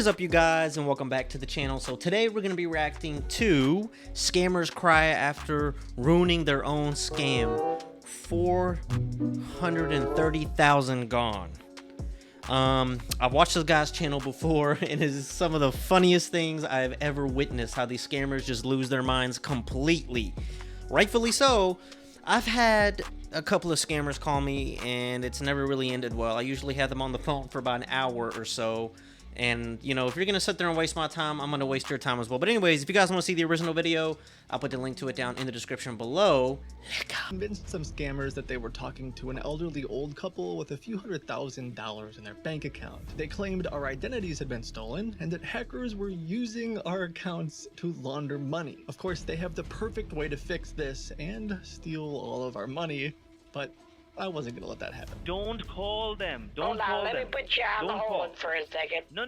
is up, you guys, and welcome back to the channel. So today we're going to be reacting to scammers cry after ruining their own scam. 430,000 gone. I've watched this guy's channel before, and it's some of the funniest things I've ever witnessed, how these scammers just lose their minds completely. Rightfully so. I've had a couple of scammers call me, and it's never really ended well. I usually have them on the phone for about an hour or so. And, you know, if you're going to sit there and waste my time, I'm going to waste your time as well. But anyways, if you guys want to see the original video, I'll put the link to it down in the description below. Convinced some scammers that they were talking to an elderly old couple with a few $100,000 in their bank account. They claimed our identities had been stolen and that hackers were using our accounts to launder money. Of course, they have the perfect way to fix this and steal all of our money, but I wasn't gonna let that happen. Don't call them. Don't Hold on, call let them. me put you on the hold for a second. No,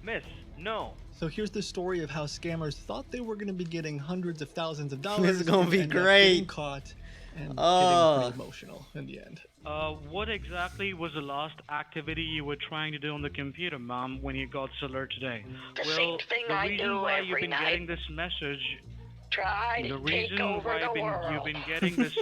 miss, no. So here's the story of how scammers thought they were gonna be getting hundreds of thousands of dollars. This is gonna be and ended up great. getting caught and getting pretty emotional in the end. What exactly was the last activity you were trying to do on the computer, Mom, when you got this alert today? The same thing the I reason do why you've every been night. getting this message, Try the to take reason over why the world. you've been getting this.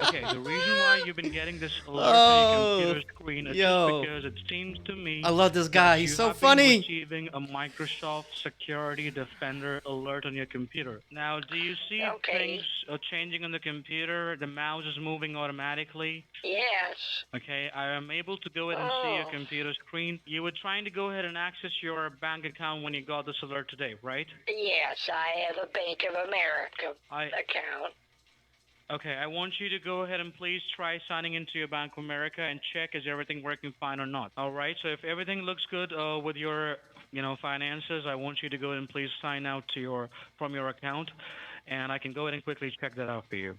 Okay, the reason why you've been getting this alert on your computer screen is just because it seems to me I love this guy. that He's you so have funny. been receiving a Microsoft Security Defender alert on your computer. Now, do you see things changing on the computer? The mouse is moving automatically. Yes. Okay, I am able to go ahead and see your computer screen. You were trying to go ahead and access your bank account when you got this alert today, right? Yes, I have a Bank of America account. Okay, I want you to go ahead and please try signing into your Bank of America and check is everything working fine or not. All right, so if everything looks good with your, finances, I want you to go ahead and please sign out to from your account, and I can go ahead and quickly check that out for you.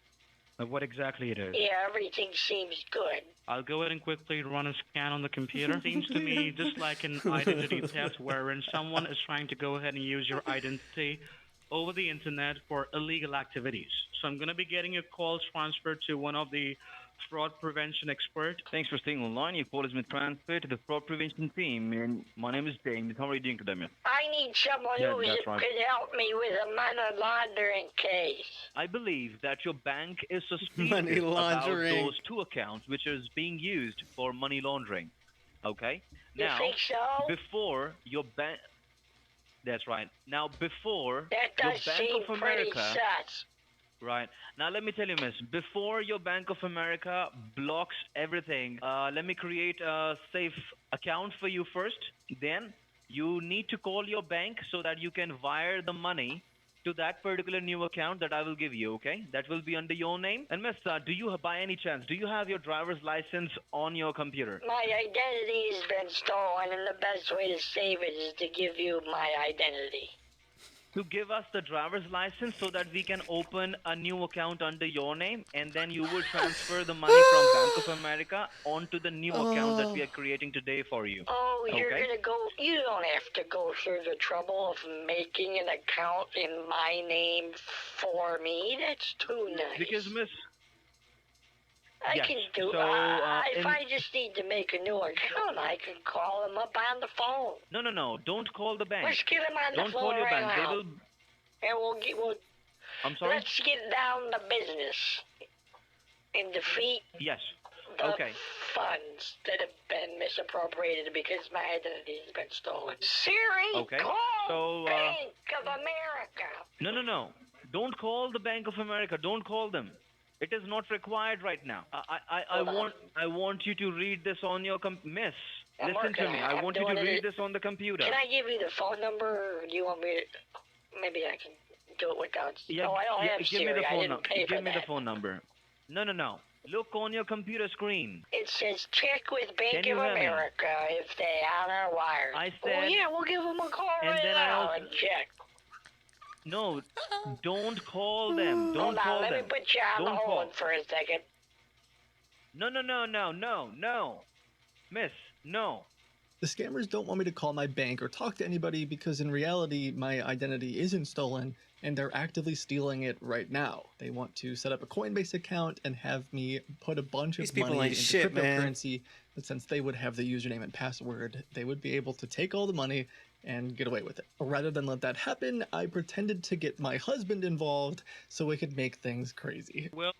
What exactly it is. Yeah, everything seems good. I'll go ahead and quickly run a scan on the computer. Seems to me just like an identity theft wherein someone is trying to go ahead and use your identity over the internet for illegal activities. So I'm going to be getting your calls transferred to one of the fraud prevention experts. Thanks for staying online. Your call has been transferred to the fraud prevention team. And my name is James. How are you doing today, man? I need someone who could help me with a money laundering case. I believe that your bank is suspicious Money about laundering. those two accounts which is being used for money laundering. Okay? You Now, think so? before your bank... That's right. Now, before That your does Bank seem of pretty America... sus. Right. Now, let me tell you, miss, before your Bank of America blocks everything, let me create a safe account for you first. Then you need to call your bank so that you can wire the money to that particular new account that I will give you, okay? That will be under your name. And miss, do you, by any chance, do you have your driver's license on your computer? My identity has been stolen, and the best way to save it is to give you my identity. To give us the driver's license so that we can open a new account under your name, and then you will transfer the money from Bank of America onto the new account that we are creating today for you. Oh, you're Okay? gonna go. You don't have to go through the trouble of making an account in my name for me. That's too nice. Because, miss... I yes. can do. So, if I just need to make a new account, I can call them up on the phone. No. Don't call the bank. Let's get them on the Don't phone call your right bank. now. They will... And we'll. I'm sorry? Let's get down to business and defeat Yes. the Okay. funds that have been misappropriated because my identity has been stolen. Siri, Okay. call So, Bank of America. No. Don't call the Bank of America. Don't call them. It is not required right now. I want you to read this on your miss. I'm Listen to working me. on it. I I'm want you to doing read it. this on the computer. Can I give you the phone number, or do you want me to? Maybe I can do it without. Yeah, no, I don't have give Siri. me the I phone didn't number. pay for Give me that. the phone number. No. Look on your computer screen. It says check with Bank Can you of hear me? America if they on our wires. I Oh said- yeah, we'll give them a call and right then I now also- and check. No, don't call them. Don't Hold call on, let them. me put you on the Don't call. hold for a second. No. Miss, no. The scammers don't want me to call my bank or talk to anybody because in reality, my identity isn't stolen and they're actively stealing it right now. They want to set up a Coinbase account and have me put a bunch These of people money ain't into shit, man. cryptocurrency. But since they would have the username and password, they would be able to take all the money and get away with it. Rather than let that happen, I pretended to get my husband involved so we could make things crazy. Well,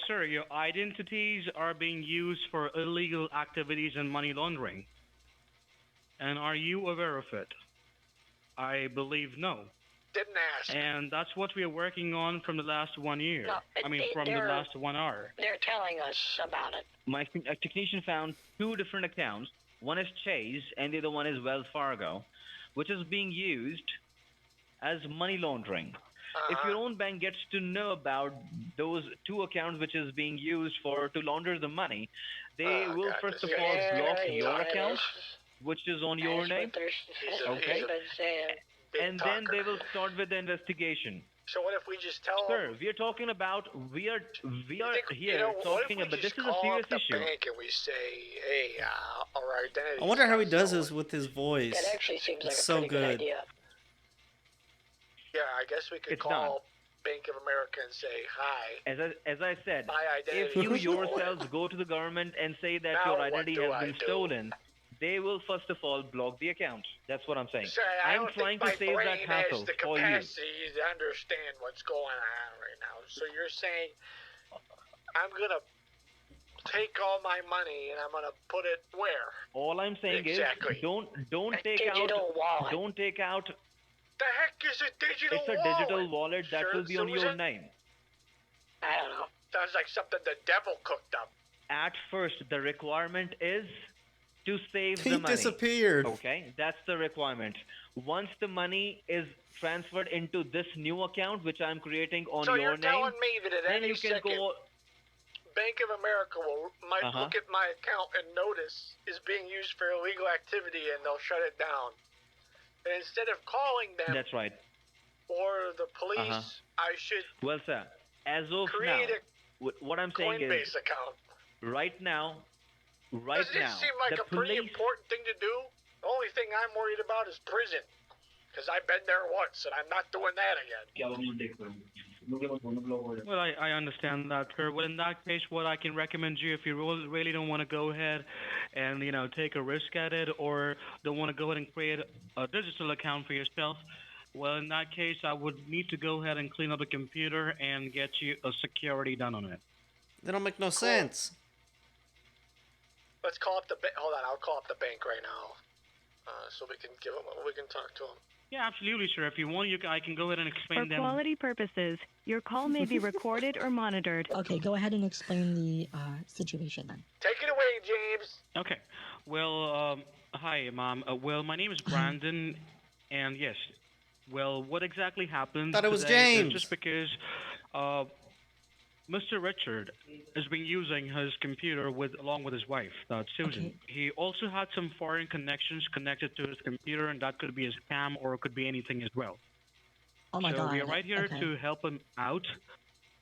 sir, your identities are being used for illegal activities and money laundering. And are you aware of it? I believe no. Didn't ask. And that's what we are working on from the last 1 year. No, From the last 1 hour. They're telling us about it. My technician found two different accounts. One is Chase and the other one is Wells Fargo, which is being used as money laundering. If your own bank gets to know about those two accounts which is being used to launder the money, they will God, first this of all guy- block Yeah, your yeah, account, which is on your That's name, what they're, He's a- Okay. he's a been saying. big and then talker. they will start with the investigation. So what if we just tell Sir, them? we are talking about we are here what if talking we about this just is a call serious up the issue. bank and we say, hey, our identity. I wonder how he does this with his voice. That actually seems like It's a so pretty good good. idea. Yeah, I guess we could It's call Bank of America and say, hi. As I said, My identity if you was stolen. yourselves go to the government and say that Now your what identity do has I been do? stolen, they will first of all block the account. That's what I'm saying. Sir, I I'm don't trying think to my save that brain hassle has the for you. capacity to understand what's going on right now. So you're saying I'm gonna take all my money and I'm gonna put it where? All I'm saying Exactly. is don't A take out digital wallet. don't take out. The heck is a digital It's a wallet? digital wallet that will be on your Susan? name. I don't know. Sounds like something the devil cooked up. At first, the requirement is to save He the money. disappeared. Okay, that's the requirement. Once the money is transferred into this new account, which I'm creating on So your you're name, telling me that at then any you can second, go. Bank of America might Uh-huh. look at my account and notice is being used for illegal activity and they'll shut it down. And instead of calling them That's right. or the police, Uh-huh. I should Well, sir, as of create now, a what I'm saying Coinbase is, account. right now, Doesn't it seem like the a pretty police. important thing to do? The only thing I'm worried about is prison. Because I've been there once and I'm not doing that again. Well, I understand that, sir. Well, in that case, what I can recommend you, if you really don't want to go ahead and, take a risk at it or don't want to go ahead and create a digital account for yourself, well, in that case, I would need to go ahead and clean up the computer and get you a security done on it. They don't make no sense. Let's call up the bank. Hold on, I'll call up the bank right now. So we can talk to them. Yeah, absolutely, sir. If you want, I can go ahead and For explain them. quality purposes, your call may be recorded or monitored. Okay, go ahead and explain the situation then. Take it away, James. Okay. Well, hi, Mom. Well, my name is Brandon, and yes. Well, what exactly happened Thought it was today is James. just because Mr. Richard has been using his computer along with his wife, Susan. Okay. He also had some foreign connections connected to his computer, and that could be a scam or it could be anything as well. Oh my so god. we are right here okay. to help him out,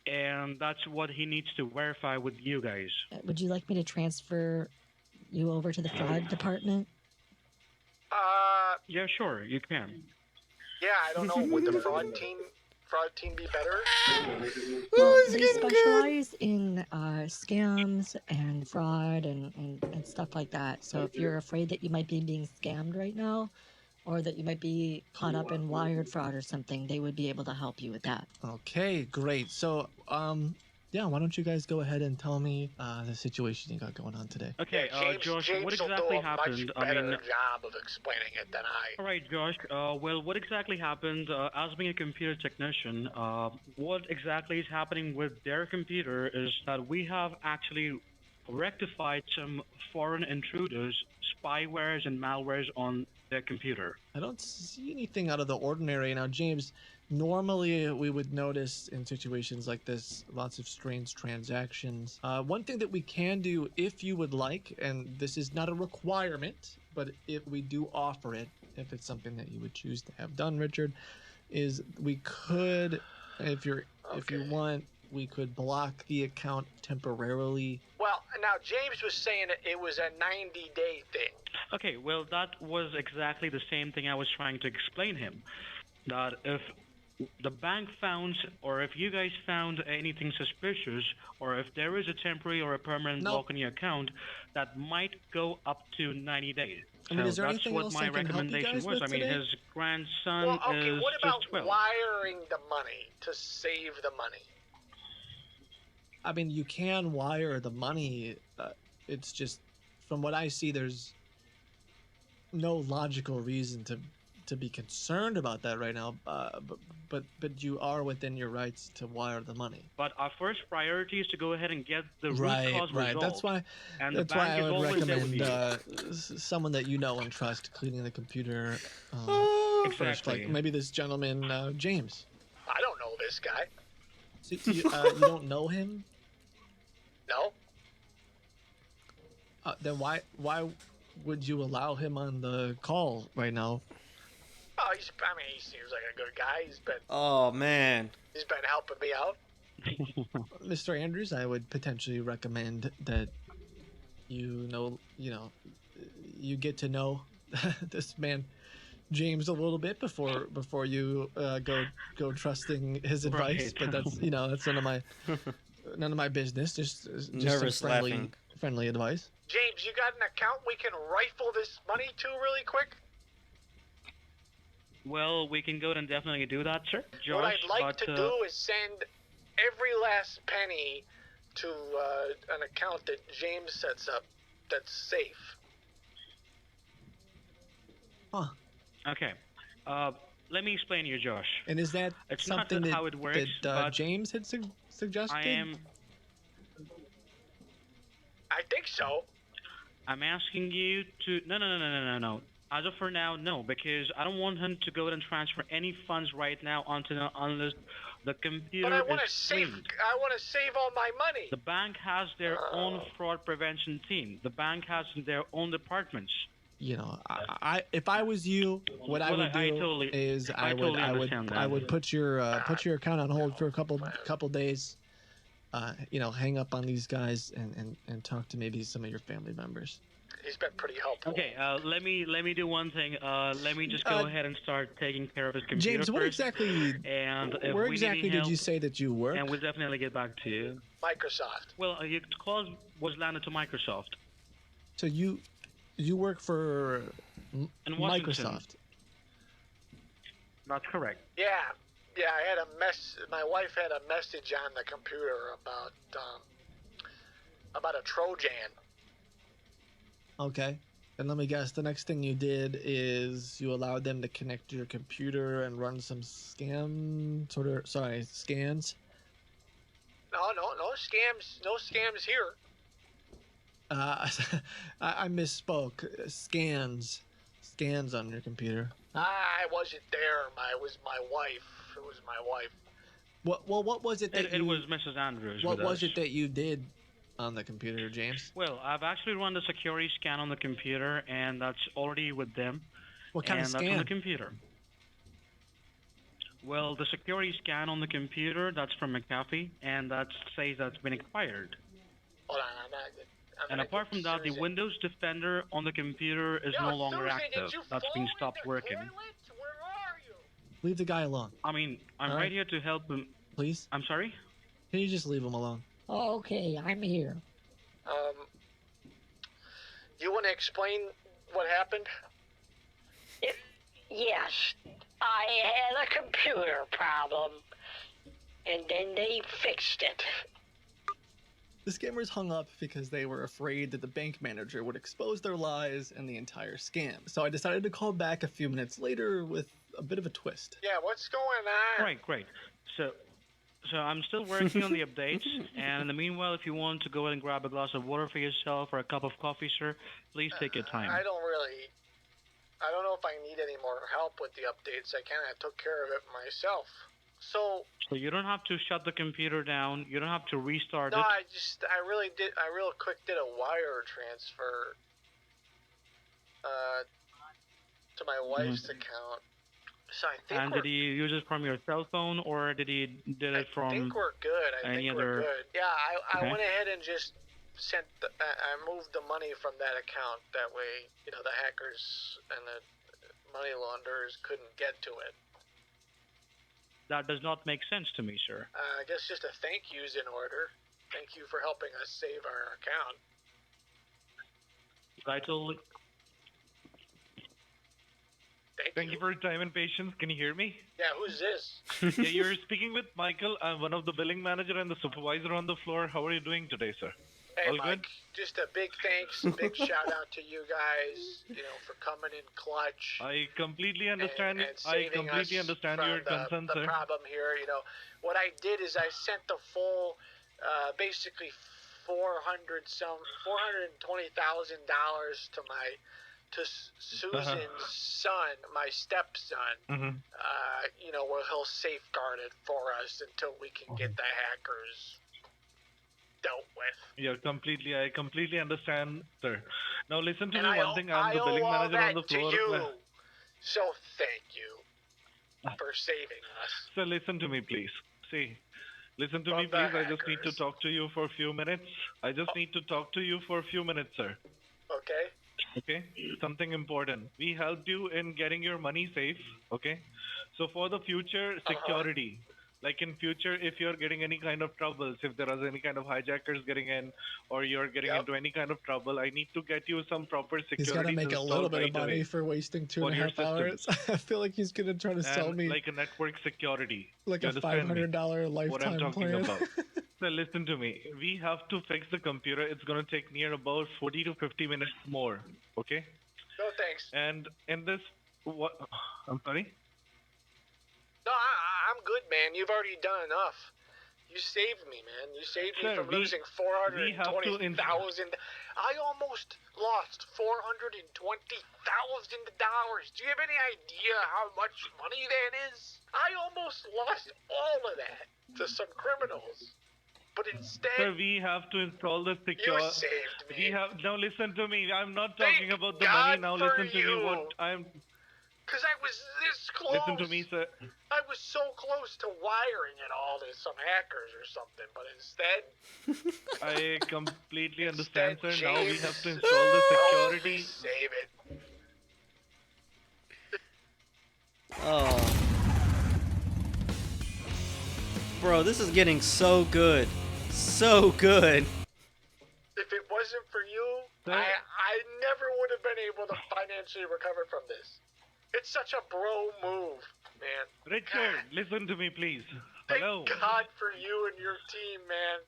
and that's what he needs to verify with you guys. Would you like me to transfer you over to the fraud department? Yeah, sure, you can. Yeah, I don't know. Would the fraud team be better? Well, he's they getting good. specialize in scams and fraud and stuff like that. So if you're afraid that you might be being scammed right now, or that you might be caught up in wired fraud or something, they would be able to help you with that. Okay, great. So, yeah, why don't you guys go ahead and tell me the situation you got going on today? Okay, James, Josh, James what will exactly do a happened? much better job of explaining it than I. All right, Josh. Well, what exactly happened? As being a computer technician, what exactly is happening with their computer is that we have actually rectified some foreign intruders, spywares, and malwares on their computer. I don't see anything out of the ordinary. Now, James, normally we would notice in situations like this lots of strange transactions. One thing that we can do, if you would like, and this is not a requirement, but if we do offer it, if it's something that you would choose to have done, Richard, is we could, if you want, we could block the account temporarily. Well, now James was saying it was a 90-day thing. Okay, well, that was exactly the same thing I was trying to explain him. That if the bank found, or if you guys found anything suspicious, or if there is a temporary or a permanent No. block on your account, that might go up to 90 days. I mean, So is there that's anything what else my I can help you recommendation guys was. with I mean, today? his grandson Well, okay, is what about just 12. wiring the money to save the money? I mean, you can wire the money. It's just, from what I see, there's no logical reason to be concerned about that right now. But you are within your rights to wire the money. But our first priority is to go ahead and get the root Right, cause right. resolved. That's why. And the That's why bank I is would always there with recommend you. someone that you know and trust cleaning the computer. First, Exactly. like maybe this gentleman, James. I don't know this guy. So you don't know him? No? Then why would you allow him on the call right now? Oh, he seems like a good guy. He's been Oh man. helping me out. Mr. Andrews, I would potentially recommend that you get to know this man James a little bit before you go trusting his advice. Right. But that's that's none of my business. Just Nervous some laughing. friendly advice. James, you got an account we can rifle this money to really quick? Well, we can go ahead and definitely do that, sir. Josh, What I'd like but, to do is send every last penny to an account that James sets up that's safe. Huh. Okay. Let me explain to you, Josh. And is that It's not something how it works, that but James had suggested? I think so. I'm asking you to... No. As of for now, no, because I don't want him to go ahead and transfer any funds right now unless the computer But I want to is save. cleaned. I want to save all my money. The bank has their own fraud prevention team. The bank has their own departments. I if I was you, what I would do is I would put your account on hold for a couple days. Hang up on these guys and talk to maybe some of your family members. He's been pretty helpful. Okay, let me do one thing. Let me just go ahead and start taking care of his computer James, first. Where exactly did you say that you work? And we'll definitely get back to you. Microsoft. Well, your call was landed to Microsoft. So you work for In Washington. Microsoft. That's correct. Yeah. I had my wife had a message on the computer about a Trojan. Okay. And let me guess, the next thing you did is you allowed them to connect to your computer and run some scans. No scams. No scams here. I misspoke. Scans on your computer. I wasn't there. It was my wife. It was my wife. What was it that It was Mrs. Andrews. What with was us. it that you did on the computer, James? Well, I've actually run the security scan on the computer, and that's already with them. What kind of That's on scan? the computer. Well, the security scan on the computer, that's from McAfee, and that says that's been expired. Hold on, I'm And gonna apart get from that, the Susan. Windows Defender on the computer is Yo, no longer Susan, active. did you That's fall been in stopped the working. toilet? Where are you? Leave the guy alone, I mean, I'm All right right. here to help him. please. I'm sorry? Can you just leave him alone? Okay, I'm here. You want to explain what happened? Yes, I had a computer problem, and then they fixed it. The scammers hung up because they were afraid that the bank manager would expose their lies and the entire scam. So I decided to call back a few minutes later with a bit of a twist. Yeah, what's going on? Great. So I'm still working on the updates, and in the meanwhile, if you want to go ahead and grab a glass of water for yourself or a cup of coffee, sir, please take your time. I don't know if I need any more help with the updates. I kind of took care of it myself. So you don't have to shut the computer down. You don't have to restart no, it. I real quick did a wire transfer to my wife's account. So I think And we're did he use it from your cell phone, or did he did it I from think we're good. I any think we're other? good. Yeah, I Okay. went ahead and just sent I moved the money from that account. That way, the hackers and the money launderers couldn't get to it. That does not make sense to me, sir. I guess just a thank you's in order. Thank you for helping us save our account. I totally. Thank you for your time and patience. Can you hear me? Yeah, who's this? Yeah, you're speaking with Michael. I'm one of the billing manager and the supervisor on the floor. How are you doing today, sir? Hey, All Mike. good? Just a big thanks, big shout out to you guys, for coming in clutch. I completely understand. And saving us understand from your concern, the sir. problem here. What I did is I sent the full, basically $420,000 to Susan's son, my stepson. Mm-hmm. Where he'll safeguard it for us until we can get the hackers dealt with. Yeah, I completely understand, sir. Now listen to And me one thing. I'm the I billing owe all manager on that the floor. to you. So thank you for saving us. So listen to me, please. See, listen to From me, the please. I just need to hackers. talk to you for a few minutes. Sir. Okay? Okay? Something important. We helped you in getting your money safe. Okay? So for the future security, like in future, if you're getting any kind of troubles, if there are any kind of hijackers getting in, or you're getting into any kind of trouble, I need to get you some proper security. He's got to make a little bit of money away for wasting two for and a your half hours. I feel like he's going to try to sell and me like a network security. like You a understand me? $500 What I'm lifetime talking plan. about. So listen to me. We have to fix the computer. It's going to take near about 40 to 50 minutes more. Okay? No thanks. And in this, what? I'm sorry? No, I'm good, man. You've already done enough. You saved me, man. You saved me Sir, from we- losing we have to $420,000. I almost lost $420,000. Do you have any idea how much money that is? I almost lost all of that to some criminals. But instead, Sir, we have to install the secure. you saved me. Now listen to me. I'm not talking Thank about the God money. Now for listen to me. you. Because I was this close. Listen to me, sir. I was so close to wiring it all to some hackers or something, but instead, I completely understand, sir. Instead, Now we James, have to install the security. save it. Oh. Bro, this is getting so good. So good. If it wasn't for you, Sir. I never would have been able to financially recover from this. It's such a bro move, man. Richard, listen to me, please. Thank Hello. God for you and your team, man.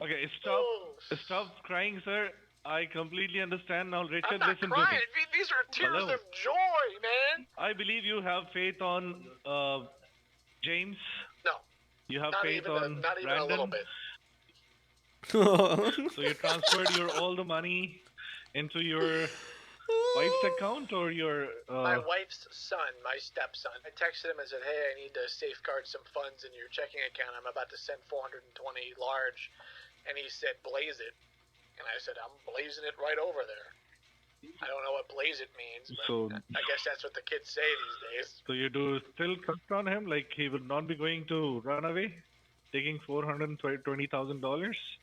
Okay, Oh. stop crying, sir. I completely understand now. I'm Richard, not listen crying. to me. These are tears Hello. of joy, man. I believe you have faith on James. No, You have not faith even, on not even Brandon. a little bit. So you transferred all the money into your wife's account or your My wife's son, my stepson. I texted him and said, hey, I need to safeguard some funds in your checking account. I'm about to send 420 large. And he said, blaze it. And I said, I'm blazing it right over there. I don't know what blaze it means, but So- I guess that's what the kids say these days. So you do still trust on him? Like he would not be going to run away, taking $420,000?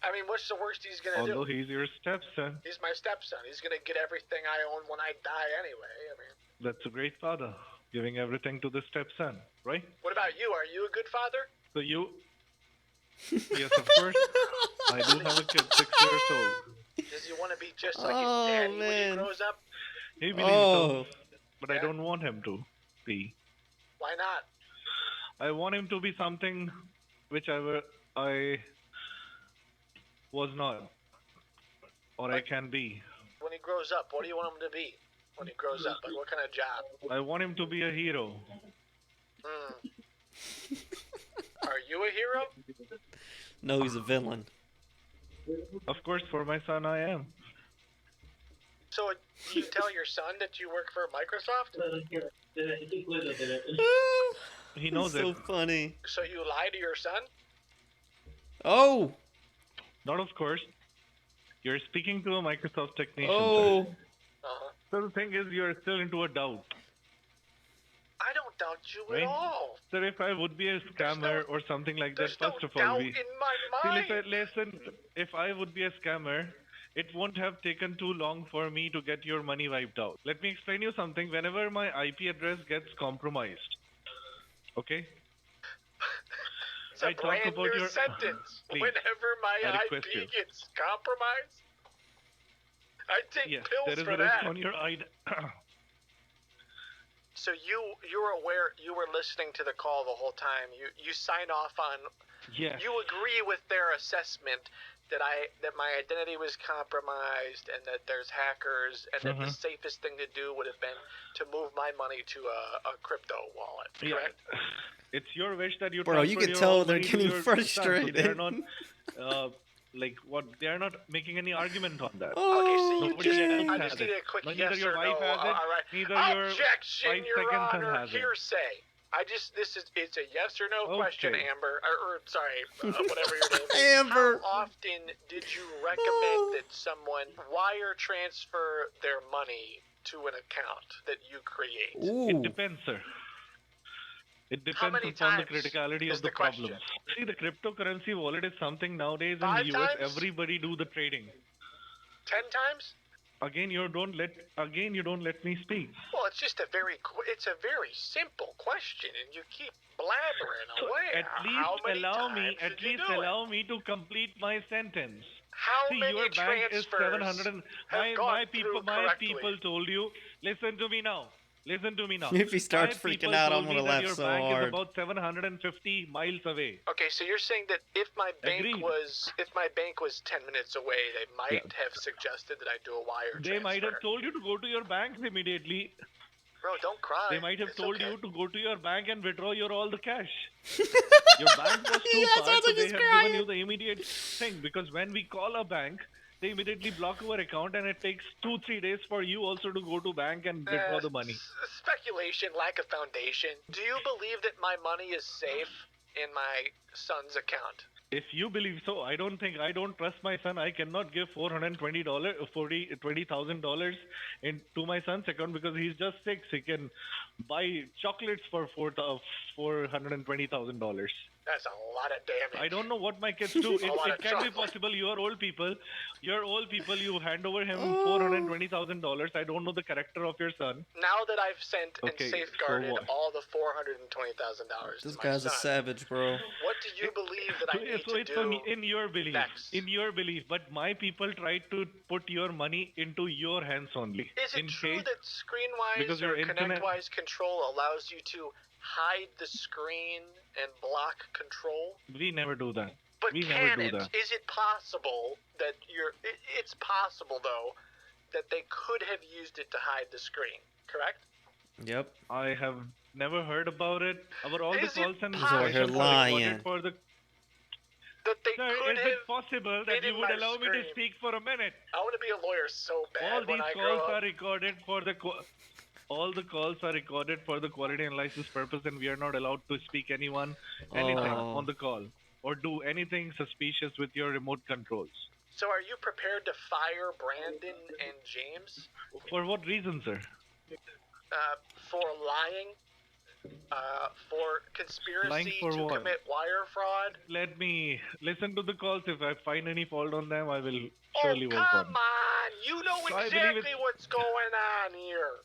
I mean, what's the worst he's going to Although do? he's your stepson. He's my stepson. He's going to get everything I own when I die anyway. I mean, That's a great father, giving everything to the stepson, right? what about you? Are you a good father? So you... Yes, of course. I do have a kid, 6 years old. Does he want to be just like Oh, his daddy when man. he grows up? He believes Oh. so, but I Yeah. don't want him to be. Why not? I want him to be something which I was not, or I can be. When he grows up, what do you want him to be? When he grows up, like what kind of job? I want him to be a hero. Are you a hero? No, he's a villain. Of course, for my son, I am. So do you tell your son that you work for Microsoft? He knows so it. funny. So you lie to your son? Oh. Not of course. You're speaking to a Microsoft technician. Oh. Sir. So the thing is, you're still into a doubt. I don't doubt you Right? at all. Sir, if I would be a scammer or something like that, There's no first of all, doubt we in my see. mind. Listen. If I would be a scammer, it won't have taken too long for me to get your money wiped out. Let me explain you something. Whenever my IP address gets compromised, okay, It's a I talk brand about new your. sentence. Please, Whenever my I IP request you. gets compromised, I take Yes, pills there is for a risk that. on your ID. So you were aware, you were listening to the call the whole time. You sign off on. Yes. You agree with their assessment that my identity was compromised and that there's hackers and that the safest thing to do would have been to move my money to a crypto wallet. Correct? Yeah. It's your wish that you. Bro, you can transferred your tell whole they're money to getting your son, so frustrated. they're not. Like what? They are not making any argument on that. Okay, so you Nobody just, else I has just need it. a quick But yes neither your or wife no. has it, All right. neither your Objection, 5 Your second son Honor. has it. Hearsay. It's a yes or no question, Okay. Amber. Or sorry, whatever your name is. Amber. How often did you recommend that someone wire transfer their money to an account that you create? Ooh. It depends, sir. It How depends many upon the times criticality is of the the question? problem. See, the cryptocurrency wallet is something nowadays in 5 the US. times? Everybody do the trading. 10 times? Again, you don't let me speak. Well, it's just a very simple question, and you keep blabbering So away. at How least many allow times me. At did you least do it? allow me to complete my sentence. How See, many your bank is transfers 700. have gone through My correctly? people told you. Listen to me now. Listen to me now. If he starts My freaking people out, told I'm me gonna that laugh your so bank hard. is about 750 miles away. Okay, so you're saying that if my bank Agreed. was 10 minutes away, they might have suggested that I do a wire transfer. They might have told you to go to your bank immediately. Bro, don't cry. They might have It's told okay. you to go to your bank and withdraw all the cash. Your bank was too Yeah, far, sounds so like they he's have crying. given you the immediate thing. Because when we call a bank, they immediately block our account, and it takes 2-3 days for you also to go to bank and withdraw the money. Speculation, lack of foundation. Do you believe that my money is safe in my son's account? If you believe so, I don't trust my son. I cannot give $20,000 into my son's account because he's just 6. He can buy chocolates for $420,000. That's a lot of damage. I don't know what my kids do. A lot It of can be chocolate. possible. You are old people. You hand over him $420,000. I don't know the character of your son. Now that I've sent Okay, and so safeguarded what? all the $420,000 This to my guy's a son, savage, bro. what do you believe that I need So to it's do? in your belief. next? In your belief. But my people tried to put your money into your hands only. Is it in true case, that ScreenWise because or your internet- ConnectWise Control allows you to hide the screen and block control? we never do that. But We can never do it? that. Is it possible that it's possible though that they could have used it to hide the screen, correct? Yep. I have never heard about it. All the Is it calls and possible- Over here discussions are lying. recorded for the. That they Sir, could is have it possible that hidden you would my allow me to screen. speak for a minute? I want to be a lawyer so bad All when these I grow calls up. are recorded for the. All the calls are recorded for the quality analysis purpose, and we are not allowed to speak anything Oh. on the call or do anything suspicious with your remote controls. So are you prepared to fire Brandon and James For what reason, sir? for lying, for conspiracy Lying for to what? commit wire fraud? Let me listen to the calls. If I find any fault on them, I will Oh, surely work on come it. on! You know So I believe exactly it's- what's going on here.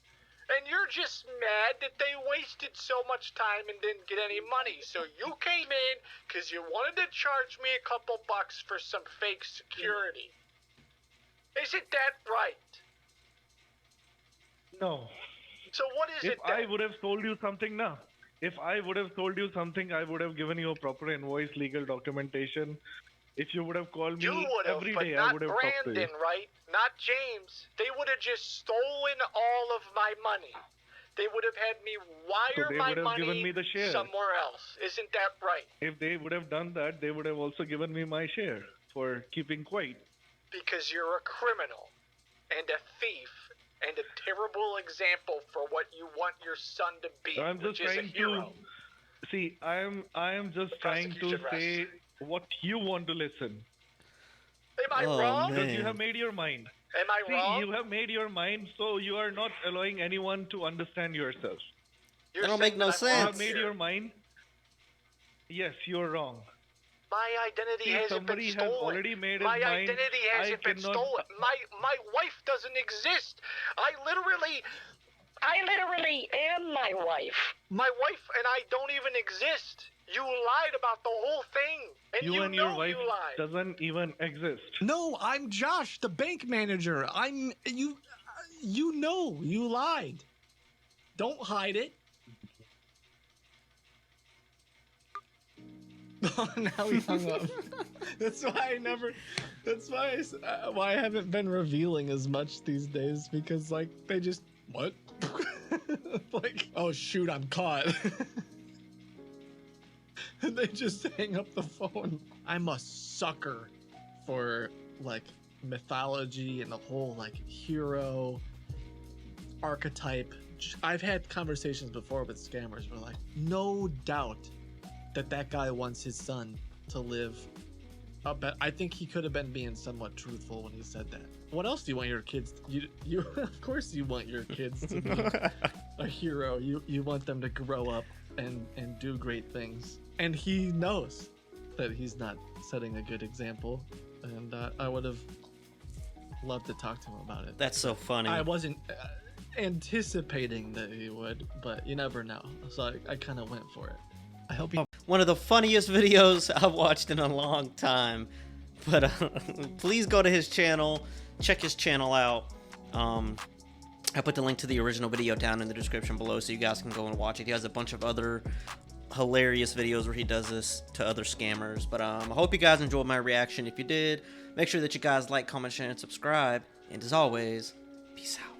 And you're just mad that they wasted so much time and didn't get any money. So you came in because you wanted to charge me a couple bucks for some fake security. Isn't that right? No. So what is If it I then? would have told you something now, if I would have told you something, I would have given you a proper invoice, legal documentation. If you would have called me You would have, every but day, I not would have talked to you. Brandon, right? Not James. They would have just stolen all of my money. They would have had me wire they my would have money given me the share. somewhere else. Isn't that right? If they would have done that, they would have also given me my share for keeping quiet. Because you're a criminal and a thief and a terrible example for what you want your son to be, I'm just which is a trying hero. to see. I am just trying to prosecution say what you want to listen. Am I Oh, wrong? man. Because you have made your mind. Am I See, wrong? you have made your mind, so you are not allowing anyone to understand yourself. You're That don't saying make no that I'm You wrong have sense. made here. your mind. Yes, you're wrong. My identity See, hasn't been somebody has stolen. already made his My mind. identity hasn't I been cannot. stolen. My wife doesn't exist. I literally am my wife. My wife and I don't even exist. You lied about the whole thing. And You you and know your wife you lied. doesn't even exist. No, I'm Josh, the bank manager. I'm you. You know you lied. Don't hide it. Now he hung up. That's why I never. That's why why I haven't been revealing as much these days, because like they just what? Like, oh shoot, I'm caught. And they just hang up the phone. I'm a sucker for like mythology and the whole like hero archetype. I've had conversations before with scammers where like, no doubt that guy wants his son to live. I think he could have been being somewhat truthful when he said that. What else do you want your kids? You of course you want your kids to be a hero. You want them to grow up and do great things. And he knows that he's not setting a good example. And I would have loved to talk to him about it. That's so funny. I wasn't anticipating that he would, but you never know. So I kind of went for it. I hope you. One of the funniest videos I've watched in a long time. But please go to his channel, check his channel out. I put the link to the original video down in the description below so you guys can go and watch it. He has a bunch of other hilarious videos where he does this to other scammers. But I hope you guys enjoyed my reaction. If you did, make sure that you guys like, comment, share, and subscribe. And as always, peace out.